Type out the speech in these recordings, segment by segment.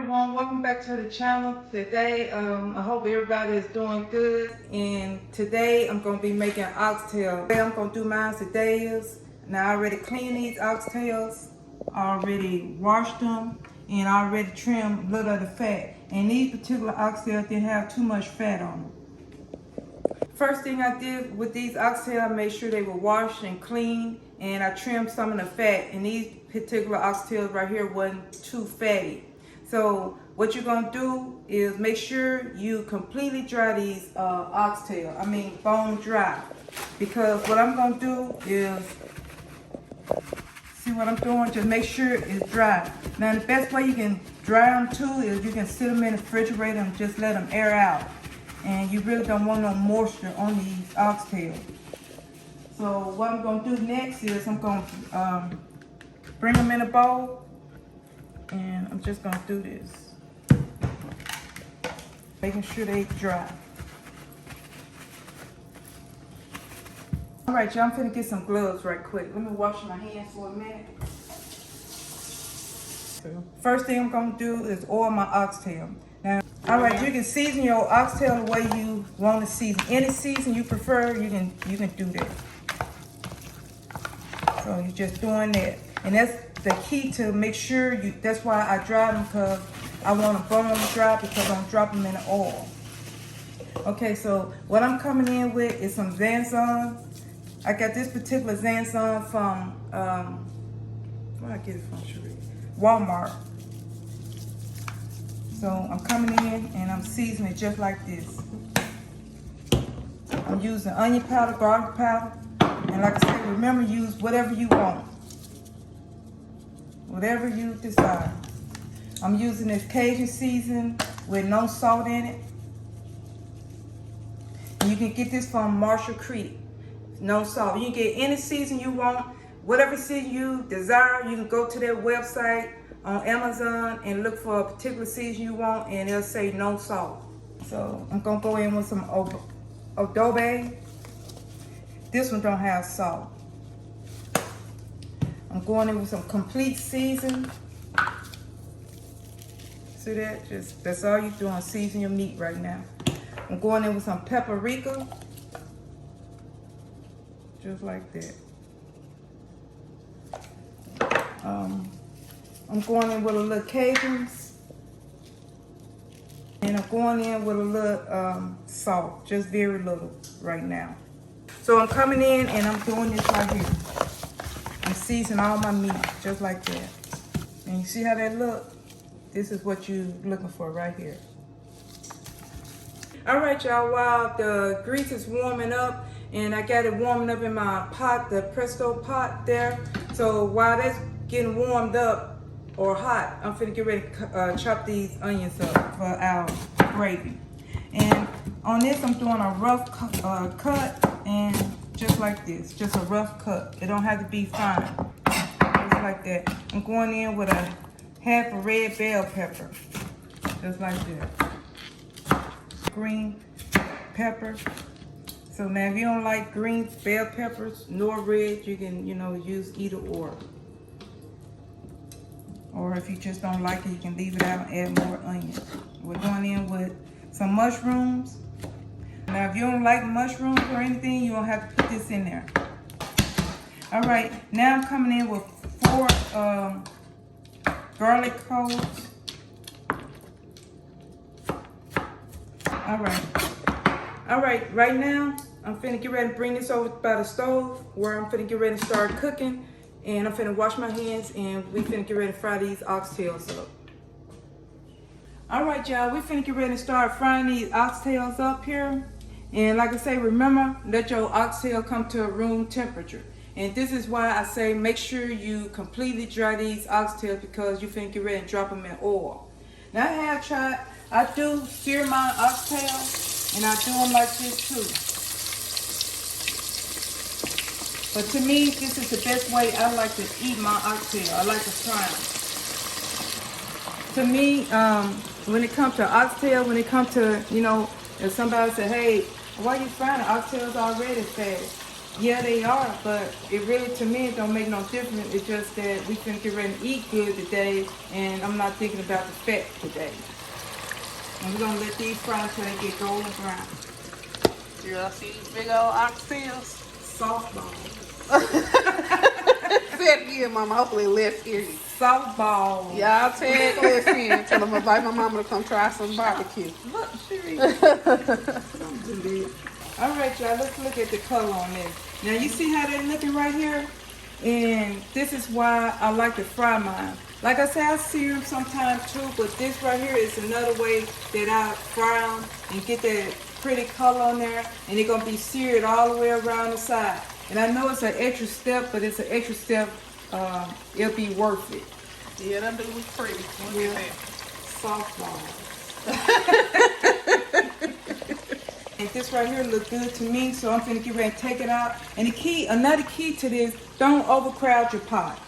everyone, welcome back to the channel. Today, I hope everybody is doing good. And today I'm gonna be making oxtail. Today I'm gonna do mine today is, now I already cleaned these oxtails, already washed them, and I already trimmed a little of the fat. And these particular oxtails didn't have too much fat on them. First thing I did with these oxtails, I made sure they were washed and clean, and I trimmed some of the fat. And these particular oxtails right here wasn't too fatty. So what you're gonna do is make sure you completely dry these oxtails. Bone dry. Because what I'm gonna do is, see what I'm doing? Just make sure it's dry. Now the best way you can dry them too is you can sit them in the refrigerator and just let them air out. And you really don't want no moisture on these oxtails. So what I'm gonna do next is I'm gonna bring them in a bowl, and I'm just gonna do this, making sure they dry. All right, y'all, I'm finna get some gloves right quick. Let me wash my hands for a minute. First thing I'm gonna do is oil my oxtail. Now, all right, you can season your oxtail the way you want to season. Any season you prefer, you can do that. So you're just doing that, and that's the key to make sure you. That's why I dry them, because I want to bone them dry, because I'm dropping them in the oil. Okay, so what I'm coming in with is some Zanzan. I got this particular Zanzan from where I get it from? Cherie? Walmart. So I'm coming in and I'm seasoning just like this. I'm using onion powder, garlic powder, and like I said, remember, use whatever you want. Whatever you decide. I'm using this Cajun season with no salt in it. And you can get this from Marshall Creek. No salt. You can get any season you want. Whatever season you desire, you can go to their website on Amazon and look for a particular season you want, and it'll say no salt. So I'm gonna go in with some adobe. This one don't have salt. I'm going in with some complete season. See that? That's all you're doing, season your meat right now. I'm going in with some paprika. Just like that. I'm going in with a little Cajuns. And I'm going in with a little salt, just very little right now. So I'm coming in and I'm doing this right here. I'm seasoning all my meat, just like that. And you see how that look? This is what you're looking for right here. All right, y'all, while the grease is warming up, and I got it warming up in my pot, the Presto pot there. So while that's getting warmed up or hot, I'm finna get ready to chop these onions up for our gravy. And on this, I'm doing a rough cut, and just like this, just a rough cut. It don't have to be fine, just like that. I'm going in with a half a red bell pepper, just like that. Green pepper. So now if you don't like green bell peppers nor red, you can, use either or. Or if you just don't like it, you can leave it out and add more onions. We're going in with some mushrooms. Now if you don't like mushrooms or anything, you don't have to put this in there. All right, now I'm coming in with 4 garlic cloves. All right, right now, I'm finna get ready to bring this over by the stove, where I'm finna get ready to start cooking. And I'm finna wash my hands, and we finna get ready to fry these oxtails up. All right, y'all, we finna get ready to start frying these oxtails up here. And like I say, remember, let your oxtail come to a room temperature. And this is why I say make sure you completely dry these oxtails, because you finna get ready to drop them in oil. Now I do sear my oxtails, and I do them like this too. But to me, this is the best way I like to eat my oxtail. I like to fry them. To me, when it comes to oxtail, when it comes to, if somebody say, hey, why are you frying the oxtails already fast? Yeah, they are, but it really, to me, it don't make no difference. It's just that we finna get ready to eat good today, and I'm not thinking about the fat today. And we're gonna let these fry until they get golden brown. Y'all see these big old oxtails? Softballs. Say it again, Mama. Hopefully less hear you. Softballs. Y'all tag listen. Tell them invite my mama to come try some barbecue. Look, Sheree. Don't do this. All right, y'all, let's look at the color on this. Now, you see how they're looking right here? And this is why I like to fry mine. Like I say, I sear them sometimes too, but this right here is another way that I fry them and get that pretty color on there. And they're going to be seared all the way around the side. And I know it's an extra step, but it's an extra step. It'll be worth it. Yeah, that do look pretty. Yeah. Softballs. And this right here look good to me, so I'm gonna get ready and take it out. And the key, another key to this, don't overcrowd your pot.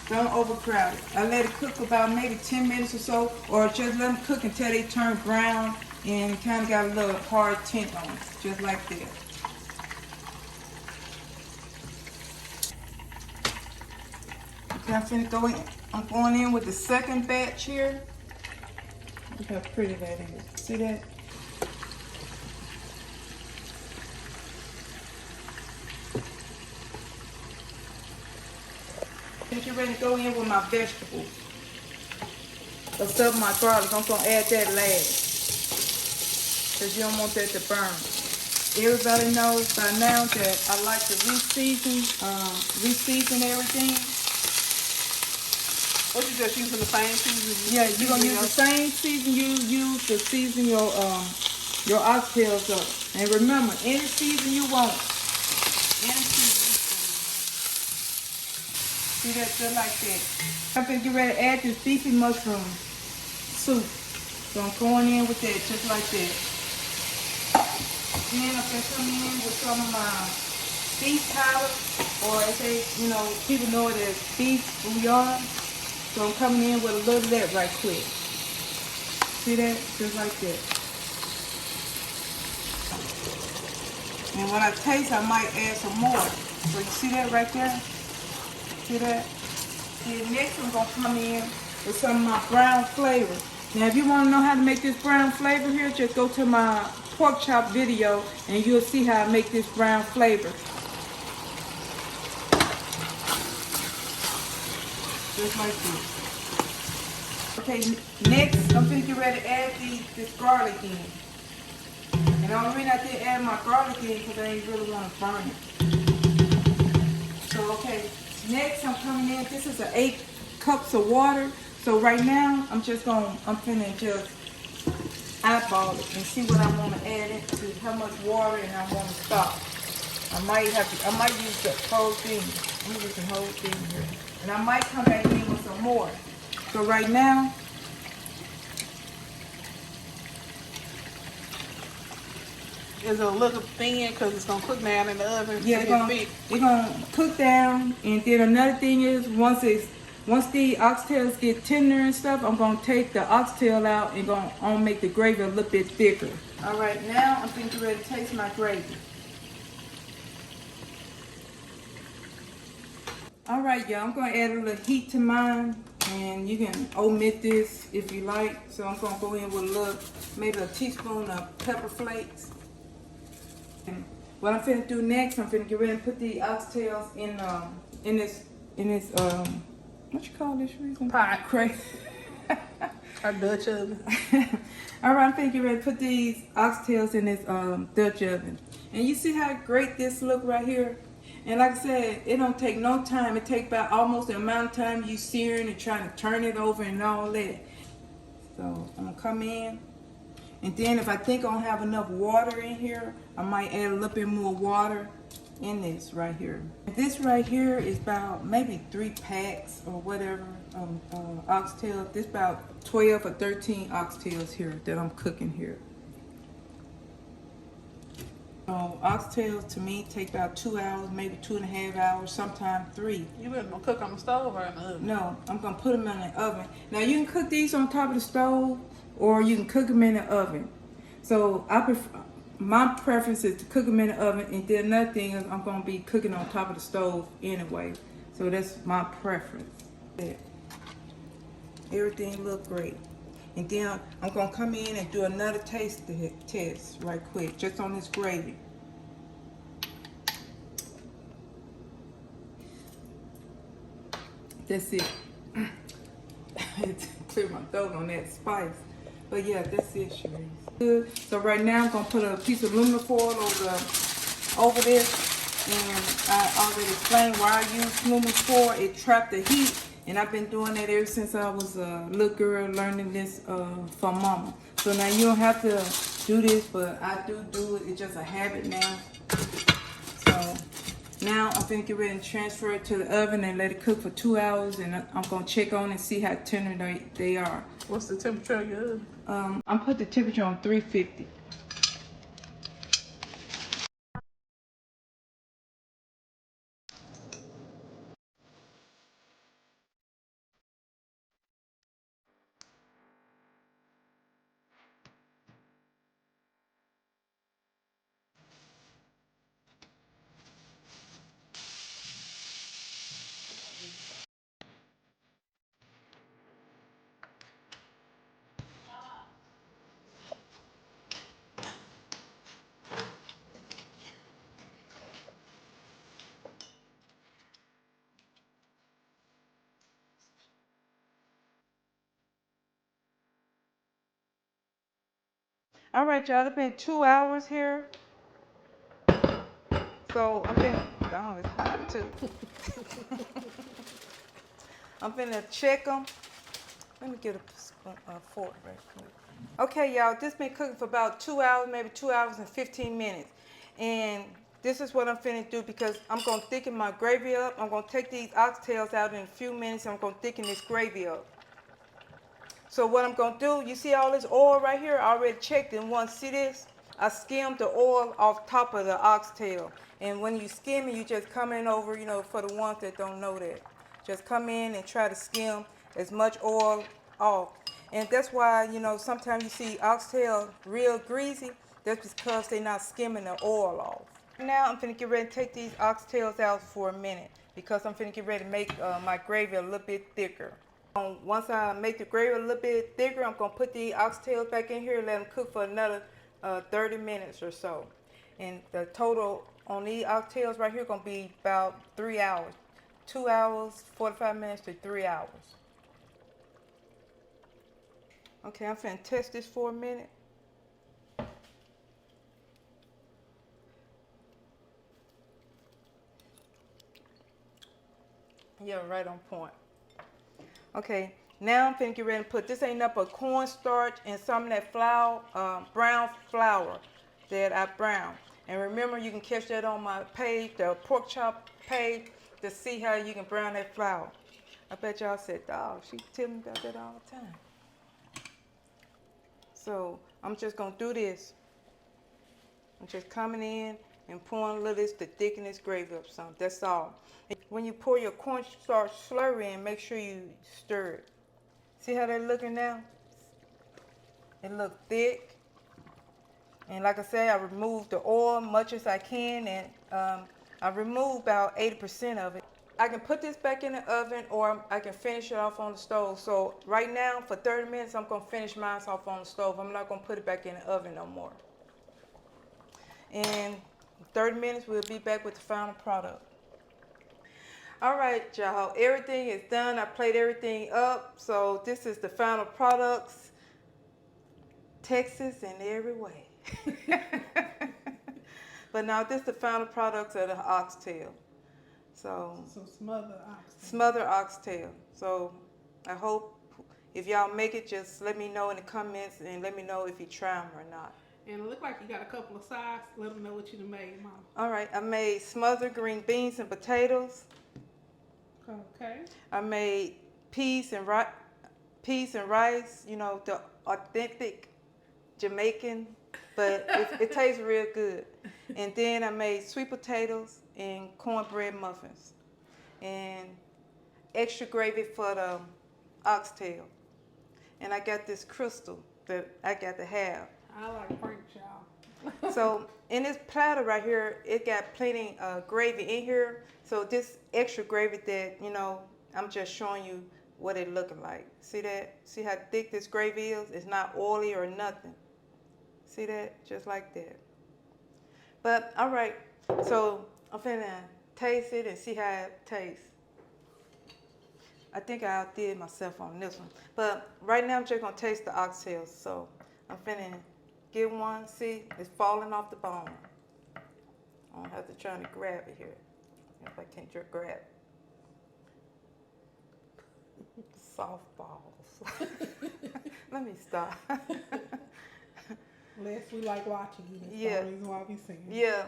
Don't overcrowd it. I let it cook about maybe 10 minutes or so, or just let them cook until they turn brown and kind of got a little hard tint on it, just like that. Okay, I'm finna go in. I'm going in with the second batch here. Look how pretty that is. See that? Get ready to go in with my vegetables. Except up my garlic, I'm gonna add that last. Cause you don't want that to burn. Everybody knows by now that I like to reseason everything. What you just using the same season? Yeah, you're gonna use the same season you use to season your oxtails up. And remember, any season you want. Any season. See that, just like that. I'm gonna get ready to add this beefy mushroom soup. So I'm going in with that, just like that. Then I'm gonna come in with some of my beef powder, or as they, people know it as beef bouillon. So I'm coming in with a little of that right quick. See that? Just like that. And when I taste, I might add some more. So you see that right there? See that? Then next I'm going to come in with some of my brown flavor. Now if you want to know how to make this brown flavor here, just go to my pork chop video and you'll see how I make this brown flavor. Just like this. Okay, next I'm going to get ready to add this garlic in. And the only reason I did add my garlic in because I ain't really want to burn it. So okay, next I'm coming in. This is 8 cups of water. So right now I'm finna just eyeball it and see what I want to add it to, how much water, and I want to stop. I might use the whole thing. I'm using the whole thing here. And I might come back in with some more. So right now, is it a little thin because it's gonna cook down in the oven? yeah, it's gonna cook down. And then another thing is, once the oxtails get tender and stuff, I'm gonna take the oxtail out and I'll make the gravy a little bit thicker. All right, now I'm getting ready to taste my gravy. All right, y'all, I'm gonna add a little heat to mine, and you can omit this if you like. So I'm gonna go in with maybe a teaspoon of pepper flakes. And what I'm finna do next, I'm finna get ready and put the oxtails in this what you call this reason? Pot. Crazy. Our Dutch oven. All right, I'm finna get ready to put these oxtails in this Dutch oven. And you see how great this look right here? And like I said, it don't take no time. It takes about almost the amount of time you searing and trying to turn it over and all that. So I'm gonna come in. And then if I think I don't have enough water in here, I might add a little bit more water in this right here. This right here is about maybe 3 packs or whatever oxtail. This about 12 or 13 oxtails here that I'm cooking here. So oxtails to me take about 2 hours, maybe 2.5 hours, sometimes 3. You better gonna cook on the stove or in the oven? No, I'm gonna put them in the oven. Now you can cook these on top of the stove, or you can cook them in the oven. So I prefer, my preference is to cook them in the oven, and then another thing is I'm gonna be cooking on top of the stove anyway. So that's my preference. Yeah. Everything look great. And then I'm gonna come in and do another taste test right quick, just on this gravy. That's it. Clear my throat on that spice. But yeah, that's it, Sharice. Good. So right now I'm gonna put a piece of aluminum foil over this. And I already explained why I use aluminum foil. It trapped the heat. And I've been doing that ever since I was a little girl, learning this from mama. So now you don't have to do this, but I do it. It's just a habit now. So now I'm gonna get ready and transfer it to the oven and let it cook for 2 hours. And I'm gonna check on and see how tender they are. What's the temperature of your oven? I'm put the temperature on 350. All right, y'all. It's been 2 hours here. So I've been. Oh, it's hot too. I'm finna check them. Let me get a fork right quick. Okay, y'all, this been cooking for about 2 hours, maybe 2 hours and 15 minutes. And this is what I'm finna do because I'm gonna thicken my gravy up. I'm gonna take these oxtails out in a few minutes and I'm gonna thicken this gravy up. So what I'm gonna do, you see all this oil right here? I already checked and once see this? I skimmed the oil off top of the oxtail. And when you skim it, you just come in over, you know, for the ones that don't know that. Just come in and try to skim as much oil off. And that's why, you know, sometimes you see oxtail real greasy. That's because they're not skimming the oil off. Now I'm finna get ready to take these oxtails out for a minute because I'm finna get ready to make my gravy a little bit thicker. Once I make the gravy a little bit thicker, I'm gonna put the oxtails back in here and let them cook for another 30 minutes or so. And the total on these oxtails right here gonna be about 3 hours. 2 hours, 45 minutes to 3 hours. Okay, I'm finna test this for a minute. Yeah, right on point. Okay, now I'm finna get ready to put, this ain't up but cornstarch and some of that flour, brown flour that I browned. And remember, you can catch that on my page, the pork chop page, to see how you can brown that flour. I bet y'all said, dog, she tell me about that all the time. So I'm just gonna do this. I'm just coming in and pouring a little of this to thicken this gravy up some. That's all. When you pour your cornstarch slurry in, make sure you stir it. See how they're looking now? It look thick. And like I said, I removed the oil much as I can, and I removed about 80% of it. I can put this back in the oven or I can finish it off on the stove. So right now for 30 minutes, I'm gonna finish mine off on the stove. I'm not gonna put it back in the oven no more. In 30 minutes, we'll be back with the final product. All right, y'all, everything is done. I played everything up. So this is the final products. Texas in every way. But now this is the final products of the oxtail. So Smothered oxtails. Smothered oxtail. So I hope if y'all make it, just let me know in the comments and let me know if you try them or not. And it look like you got a couple of sides. Let them know what you done made, Mama. All right, I made smothered green beans and potatoes. Okay. I made peas and rice. You know, the authentic Jamaican, but it tastes real good. And then I made sweet potatoes and cornbread muffins, and extra gravy for the oxtail. And I got this crystal that I got to have. I like French, y'all. So in this platter right here, it got plenty gravy in here. So this extra gravy that, you know, I'm just showing you what it looking like. See that? See how thick this gravy is? It's not oily or nothing. See that? Just like that. But all right, so I'm finna taste it and see how it tastes. I think I outdid myself on this one. But right now I'm just gonna taste the oxtails. So I'm finna get one. See, it's falling off the bone. I don't have to try to grab it here. If I can't just grab it. Softballs. Let me stop. Less we like watching you. That's Yeah. the reason why we sing. Yeah.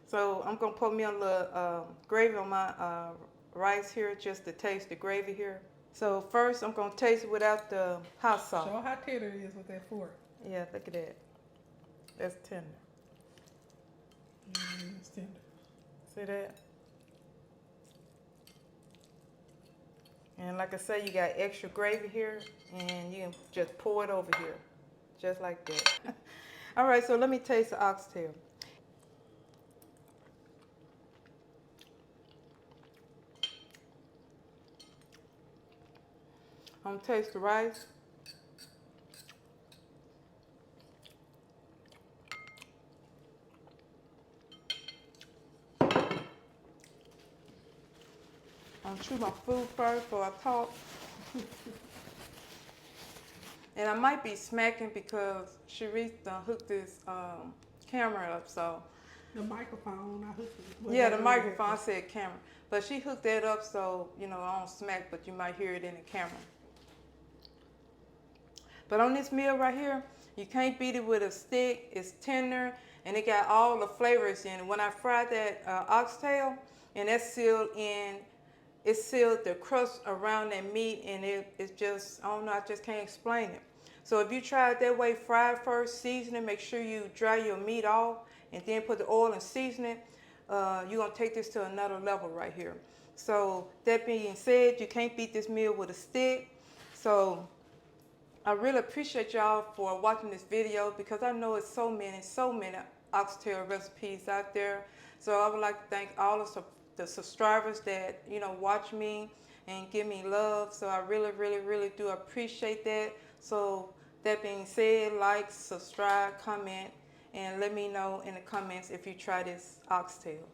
So I'm gonna put me a little gravy on my rice here just to taste the gravy here. So first I'm gonna taste it without the hot sauce. Show how tender it is with that fork. Yeah, look at that. That's tender. It's tender. See that? And like I say, you got extra gravy here, and you can just pour it over here, just like that. All right, so let me taste the oxtail. I'm gonna taste the rice. I'm gonna chew my food first before I talk. And I might be smacking because Sharice done hooked this camera up, so. The microphone, I hooked it. Yeah, the microphone, I said camera. But she hooked that up so, you know, I don't smack, but you might hear it in the camera. But on this meal right here, you can't beat it with a stick. It's tender, and it got all the flavors in it. When I fried that oxtail, and that's sealed in, it sealed the crust around that meat, and it's just, I don't know, I just can't explain it. So if you try it that way, fry it first, season it, make sure you dry your meat off, and then put the oil and season it, you're gonna take this to another level right here. So that being said, you can't beat this meal with a stick. So I really appreciate y'all for watching this video because I know it's so many oxtail recipes out there. So I would like to thank all of the subscribers that, you know, watch me and give me love. So I really do appreciate that. So that being said, like, subscribe, comment, and let me know in the comments if you try this oxtail.